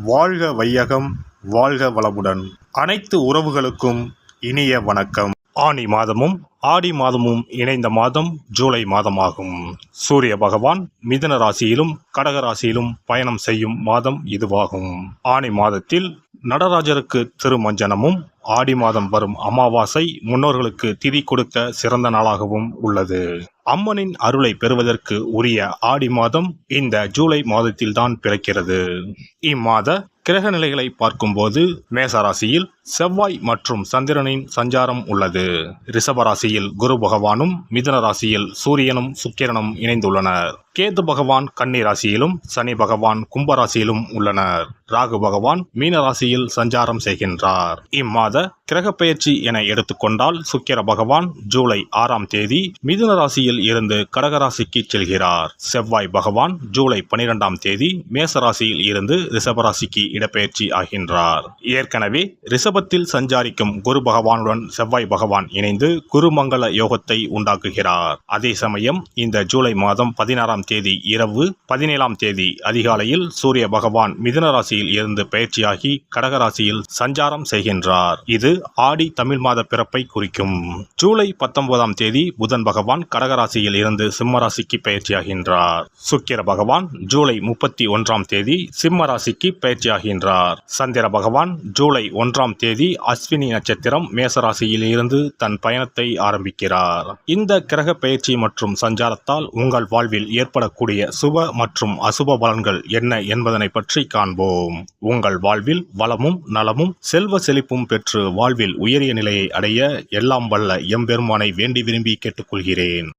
வாழ்க வையகம், வாழ்க வளமுடன். அனைத்து உறவுகளுக்கும் இனிய வணக்கம். ஆனி மாதமும் ஆடி மாதமும் இணைந்த மாதம் ஜூலை மாதமாகும். சூரிய பகவான் மிதுன ராசியிலும் கடக ராசியிலும் பயணம் செய்யும் மாதம் இதுவாகும். ஆனி மாதத்தில் நடராஜருக்கு திருமஞ்சனமும், ஆடி மாதம் வரும் அமாவாசை முன்னோர்களுக்கு திதி கொடுக்க சிறந்த நாளாகவும் உள்ளது. அம்மனின் அருளை பெறுவதற்கு உரிய ஆடி மாதம் இந்த ஜூலை மாதத்தில்தான் பிறக்கிறது. இம்மாத கிரக நிலைகளை பார்க்கும்போது மேசராசியில் செவ்வாய் மற்றும் சந்திரனின் சஞ்சாரம் உள்ளது. ரிஷபராசியில் குரு பகவானும், மிதுன ராசியில் சூரியனும் சுக்கிரனும் இணைந்துள்ளனர். கேது பகவான் கன்னி ராசியிலும், சனி பகவான் கும்பராசியிலும் உள்ளனர். ராகு பகவான் மீன ராசியில் சஞ்சாரம் செய்கின்றார். இம்மாத கிரக பெயர்ச்சி என எடுத்துக்கொண்டால் சுக்கிர பகவான் ஜூலை 6ஆம் தேதி மிதுன ராசியில் இருந்து கடகராசிக்கு செல்கிறார். செவ்வாய் பகவான் ஜூலை 12ஆம் தேதி மேசராசியில் இருந்து ரிஷபராசிக்கு இடப்பெயர்ச்சி ஆகின்றார். ஏற்கனவே ரிஷபத்தில் சஞ்சாரிக்கும் குரு பகவானுடன் செவ்வாய் பகவான் இணைந்து குருமங்கள யோகத்தை உண்டாக்குகிறார். அதே சமயம் இந்த ஜூலை மாதம் 16ஆம் தேதி இரவு 17ஆம் தேதி அதிகாலையில் சூரிய பகவான் மிதுன ராசியில் இருந்து பெயர்ச்சியாகி கடகராசியில் சஞ்சாரம் செய்கின்றார். இது ஆடி தமிழ் மாத பிறப்பை குறிக்கும். ஜூலை 19ஆம் தேதி புதன் பகவான் கடகராசியில் இருந்து சிம்மராசிக்கு பெயர்ச்சியாகின்றார். சுக்கிர பகவான் ஜூலை 31ஆம் தேதி சிம்ம ராசிக்கு பெயர்ச்சியாகின்றார். சந்திர பகவான் ஜூலை 1ஆம் தேதி அஸ்வினி நட்சத்திரம் மேசராசியில் இருந்து தன் பயணத்தை ஆரம்பிக்கிறார். இந்த கிரக பெயர்ச்சி மற்றும் சஞ்சாரத்தால் உங்கள் வாழ்வில் ஏற்படக்கூடிய சுப மற்றும் அசுப பலன்கள் என்ன என்பதனை பற்றி காண்போம். உங்கள் வாழ்வில் வளமும் நலமும் செல்வ செழிப்பும் பெற்று வாழ்வில் உயரிய நிலையை அடைய எல்லாம் வல்ல எம்பெருமானை வேண்டி விரும்பி கேட்டுக்கொள்கிறேன்.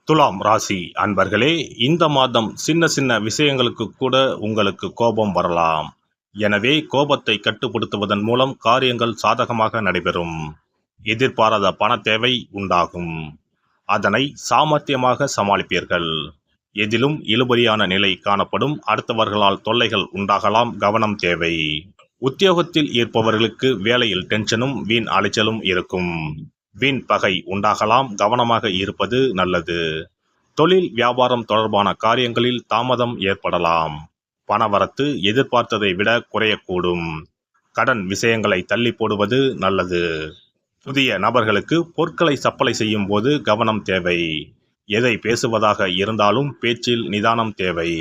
துலாம் ராசி அன்பர்களே, இந்த மாதம் சின்ன சின்ன விஷயங்களுக்கு கூட உங்களுக்கு கோபம் வரலாம். எனவே கோபத்தை கட்டுப்படுத்துவதன் மூலம் காரியங்கள் சாதகமாக நடைபெறும். எதிர்பாராத பண தேவை உண்டாகும். அதனை சாமர்த்தியமாக சமாளிப்பீர்கள். எதிலும் இழுபறியான நிலை காணப்படும். அடுத்தவர்களால் தொல்லைகள் உண்டாகலாம், கவனம் தேவை. உத்தியோகத்தில் இருப்பவர்களுக்கு வேலையில் டென்ஷனும் வீண் அலைச்சலும் இருக்கும். வீண் பகை உண்டாகலாம், கவனமாக இருப்பது நல்லது. தொழில் வியாபாரம் தொடர்பான காரியங்களில் தாமதம் ஏற்படலாம். பணவரத்து எதிர்பார்த்ததை விட குறையக்கூடும். கடன் விஷயங்களை தள்ளி போடுவது நல்லது. புதிய நபர்களுக்கு பொருட்களை சப்ளை செய்யும் போது கவனம் தேவை. எதை பேசுவதாக இருந்தாலும் பேச்சில் நிதானம் தேவை.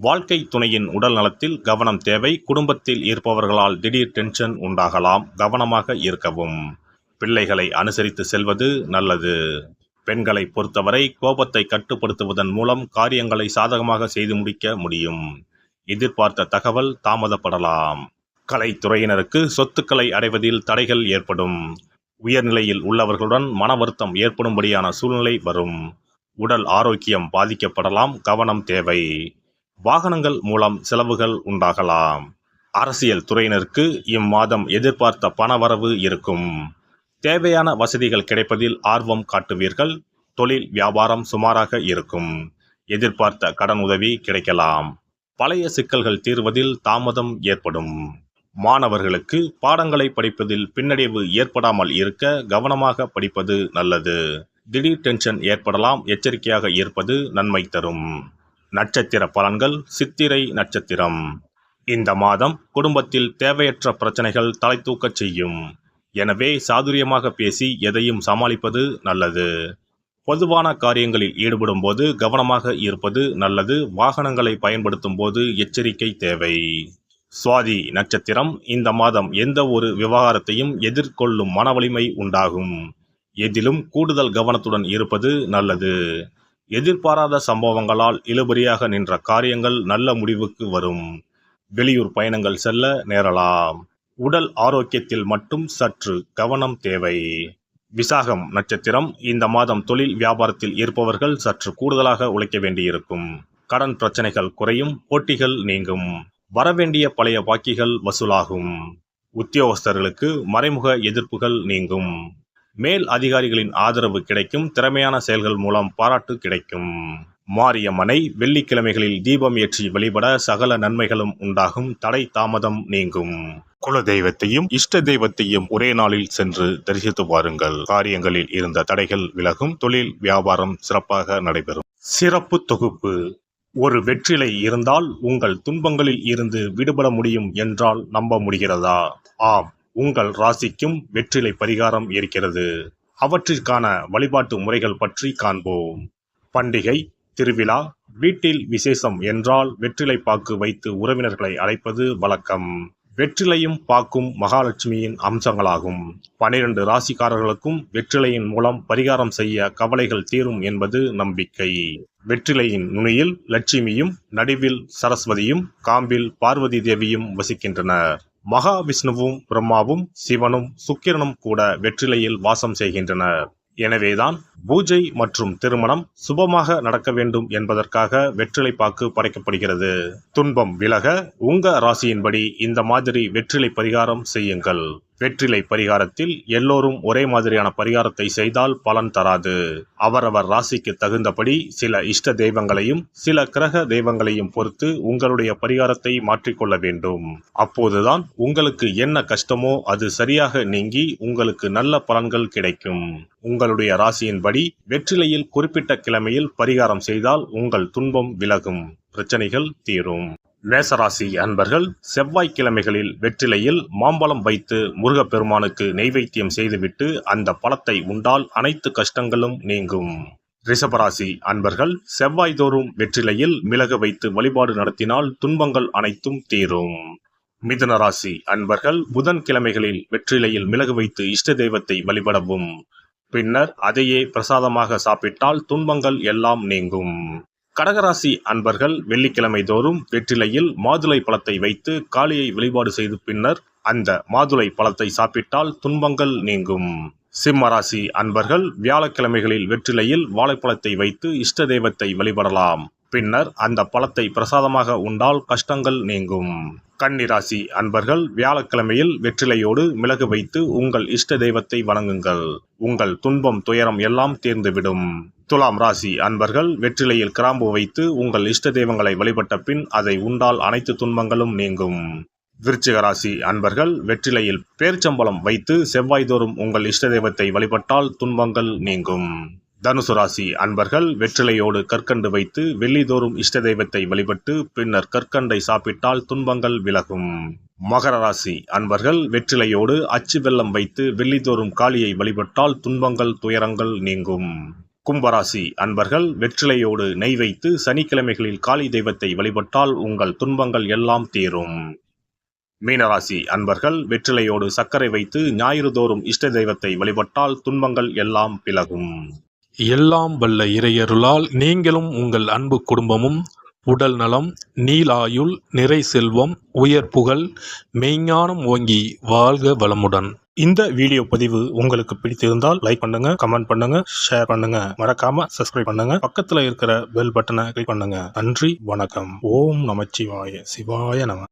வாழ்க்கை துணையின் உடல் நலத்தில் கவனம் தேவை. குடும்பத்தில் இருப்பவர்களால் திடீர் டென்ஷன் உண்டாகலாம், கவனமாக இருக்கவும். பிள்ளைகளை அனுசரித்து செல்வது நல்லது. பெண்களை பொறுத்தவரை கோபத்தை கட்டுப்படுத்துவதன் மூலம் காரியங்களை சாதகமாக செய்து முடிக்க முடியும். எதிர்பார்த்த தகவல் தாமதப்படலாம். கலைத்துறையினருக்கு சொத்துக்களை அடைவதில் தடைகள் ஏற்படும். உயர்நிலையில் உள்ளவர்களுடன் மன வருத்தம் ஏற்படும்படியான சூழ்நிலை வரும். உடல் ஆரோக்கியம் பாதிக்கப்படலாம், கவனம் தேவை. வாகனங்கள் மூலம் செலவுகள் உண்டாகலாம். அரசியல் துறையினருக்கு இம்மாதம் எதிர்பார்த்த பணவரவு இருக்கும். தேவையான வசதிகள் கிடைப்பதில் ஆர்வம் காட்டுவீர்கள். தொழில் வியாபாரம் சுமாராக இருக்கும். எதிர்பார்த்த கடன் உதவி கிடைக்கலாம். பழைய சிக்கல்கள் தீர்வதில் தாமதம் ஏற்படும். மாணவர்களுக்கு பாடங்களை படிப்பதில் பின்னடைவு ஏற்படாமல் இருக்க கவனமாக படிப்பது நல்லது. திடீர் டென்ஷன் ஏற்படலாம், எச்சரிக்கையாக இருப்பது நன்மை தரும். நட்சத்திர பலன்கள். சித்திரை நட்சத்திரம். இந்த மாதம் குடும்பத்தில் தேவையற்ற பிரச்சனைகள் தலை தூக்கச் செய்யும். எனவே சாதுரியமாக பேசி எதையும் சமாளிப்பது நல்லது. பொதுவான காரியங்களில் ஈடுபடும் போது கவனமாக இருப்பது நல்லது. வாகனங்களை பயன்படுத்தும் போது எச்சரிக்கை தேவை. சுவாதி நட்சத்திரம். இந்த மாதம் எந்த ஒரு விவகாரத்தையும் எதிர்கொள்ளும் மன வலிமை உண்டாகும். எதிலும் கூடுதல் கவனத்துடன் இருப்பது நல்லது. எதிர்பாராத சம்பவங்களால் இழுபறியாக நின்ற காரியங்கள் நல்ல முடிவுக்கு வரும். வெளியூர் பயணங்கள் செல்ல நேரலாம். உடல் ஆரோக்கியத்தில் மட்டும் சற்று கவனம் தேவை. விசாகம் நட்சத்திரம். இந்த மாதம் தொழில் வியாபாரத்தில் இருப்பவர்கள் சற்று கூடுதலாக உழைக்க வேண்டியிருக்கும். கடன் பிரச்சனைகள் குறையும், போட்டிகள் நீங்கும். வரவேண்டிய பழைய பாக்கிகள் வசூலாகும். உத்தியோகஸ்தர்களுக்கு மறைமுக எதிர்ப்புகள் நீங்கும். மேல் அதிகாரிகளின் ஆதரவு கிடைக்கும். திறமையான செயல்கள் மூலம் பாராட்டு கிடைக்கும். மாரியம்மனை வெள்ளிக்கிழமைகளில் தீபம் ஏற்றி வழிபட சகல நன்மைகளும் உண்டாகும். தடை தாமதம் நீங்கும். குல தெய்வத்தையும் இஷ்ட தெய்வத்தையும் ஒரே நாளில் சென்று தரிசித்து வாருங்கள். காரியங்களில் இருந்த தடைகள் விலகும். தொழில் வியாபாரம் சிறப்பாக நடைபெறும். சிறப்பு தொகுப்பு. ஒரு வெற்றிலை இருந்தால் உங்கள் துன்பங்களில் இருந்து விடுபட முடியும் என்றால் நம்ப முடிகிறதா? ஆம், உங்கள் ராசிக்கும் வெற்றிலை பரிகாரம் இருக்கிறது. அவற்றிற்கான வழிபாட்டு முறைகள் பற்றி காண்போம். பண்டிகை, திருவிழா, வீட்டில் விசேஷம் என்றால் வெற்றிலை பாக்கு வைத்து உறவினர்களை அழைப்பது வழக்கம். வெற்றிலையும் பாக்கும் மகாலட்சுமியின் அம்சங்களாகும். 12 ராசிக்காரர்களுக்கும் வெற்றிலையின் மூலம் பரிகாரம் செய்ய கவலைகள் தீரும் என்பது நம்பிக்கை. வெற்றிலையின் நுனியில் லட்சுமியும், நடுவில் சரஸ்வதியும், காம்பில் பார்வதி தேவியும் வசிக்கின்றனர். மகாவிஷ்ணுவும், பிரம்மாவும், சிவனும், சுக்கிரனும் கூட வெற்றிலையில் வாசம் செய்கின்றனர். எனவேதான் பூஜை மற்றும் திருமணம் சுபமாக நடக்க வேண்டும் என்பதற்காக வெற்றிலை பாக்கு படைக்கப்படுகிறது. துன்பம் விலக உங்க ராசியின்படி இந்த மாதிரி வெற்றிலை பரிகாரம் செய்யுங்கள். வெற்றிலை பரிகாரத்தில் எல்லோரும் ஒரே மாதிரியான பரிகாரத்தை செய்தால் பலன் தராது. அவரவர் ராசிக்கு தகுந்தபடி சில இஷ்ட தெய்வங்களையும் சில கிரக தெய்வங்களையும் பொறுத்து உங்களுடைய பரிகாரத்தை மாற்றிக்கொள்ள வேண்டும். அப்போதுதான் உங்களுக்கு என்ன கஷ்டமோ அது சரியாக நீங்கி உங்களுக்கு நல்ல பலன்கள் கிடைக்கும். உங்களுடைய ராசியின்படி வெற்றிலையில் குறிப்பிட்ட கிழமையில் பரிகாரம் செய்தால் உங்கள் துன்பம் விலகும், பிரச்சனைகள் தீரும். மேசராசி அன்பர்கள் செவ்வாய்க்கிழமைகளில் வெற்றிலையில் மாம்பழம் வைத்து முருகப்பெருமானுக்கு நெய்வேத்தியம் செய்துவிட்டு அந்த பழத்தை உண்டால் அனைத்து கஷ்டங்களும் நீங்கும். ரிஷபராசி அன்பர்கள் செவ்வாய்தோறும் வெற்றிலையில் மிளகு வைத்து வழிபாடு நடத்தினால் துன்பங்கள் அனைத்தும் தீரும். மிதுன ராசி அன்பர்கள் புதன்கிழமைகளில் வெற்றிலையில் மிளகு வைத்து இஷ்ட தெய்வத்தை வழிபடவும். பின்னர் அதையே பிரசாதமாக சாப்பிட்டால் துன்பங்கள் எல்லாம் நீங்கும். கடகராசி அன்பர்கள் வெள்ளிக்கிழமை தோறும் வெற்றிலையில் மாதுளை பழத்தை வைத்து காளியை வழிபாடு செய்து பின்னர் அந்த மாதுளை பழத்தை சாப்பிட்டால் துன்பங்கள் நீங்கும். சிம்மராசி அன்பர்கள் வியாழக்கிழமைகளில் வெற்றிலையில் வாழைப்பழத்தை வைத்து இஷ்ட தெய்வத்தை வழிபடலாம். பின்னர் அந்த பழத்தை பிரசாதமாக உண்டால் கஷ்டங்கள் நீங்கும். கன்னிராசி அன்பர்கள் வியாழக்கிழமையில் வெற்றிலையோடு மிளகு வைத்து உங்கள் இஷ்ட தெய்வத்தை வணங்குங்கள். உங்கள் துன்பம் துயரம் எல்லாம் தீர்ந்துவிடும். துலாம் ராசி அன்பர்கள் வெற்றிலையில் கிராம்பு வைத்து உங்கள் இஷ்ட தெய்வங்களை வழிபட்ட பின் அதை உண்டால் அனைத்து துன்பங்களும் நீங்கும். விருச்சிக ராசி அன்பர்கள் வெற்றிலையில் பேர்ச்சம்பழம் வைத்து செவ்வாய்தோறும் உங்கள் இஷ்ட தெய்வத்தை வழிபட்டால் துன்பங்கள் நீங்கும். தனுசு ராசி அன்பர்கள் வெற்றிலையோடு கற்கண்டு வைத்து வெள்ளிதோறும் இஷ்ட தெய்வத்தை வழிபட்டு பின்னர் கற்கண்டை சாப்பிட்டால் துன்பங்கள் விலகும். மகர ராசி அன்பர்கள் வெற்றிலையோடு அச்சு வெல்லம் வைத்து வெள்ளிதோறும் காளியை வழிபட்டால் துன்பங்கள் துயரங்கள் நீங்கும். கும்பராசி அன்பர்கள் வெற்றிலையோடு நெய் வைத்து சனிக்கிழமைகளில் காளி தெய்வத்தை வழிபட்டால் உங்கள் துன்பங்கள் எல்லாம் தீரும். மீனராசி அன்பர்கள் வெற்றிலையோடு சர்க்கரை வைத்து ஞாயிறு தோறும் இஷ்ட தெய்வத்தை வழிபட்டால் துன்பங்கள் எல்லாம் விலகும். எல்லாம் வல்ல இறையருளால் நீங்களும் உங்கள் அன்பு குடும்பமும் உடல் நலம், நீலாயுள், நிறை செல்வம், உயர் புகழ், மெய்ஞானம் ஓங்கி வாழ்க வளமுடன். இந்த வீடியோ பதிவு உங்களுக்கு பிடித்திருந்தால் லைக் பண்ணுங்க, கமெண்ட் பண்ணுங்க, ஷேர் பண்ணுங்க, மறக்காம சப்ஸ்கிரைப் பண்ணுங்க, பக்கத்துல இருக்கிற பெல் பட்டனை கிளிக் பண்ணுங்க. நன்றி, வணக்கம். ஓம் நமச்சிவாய, சிவாய நம.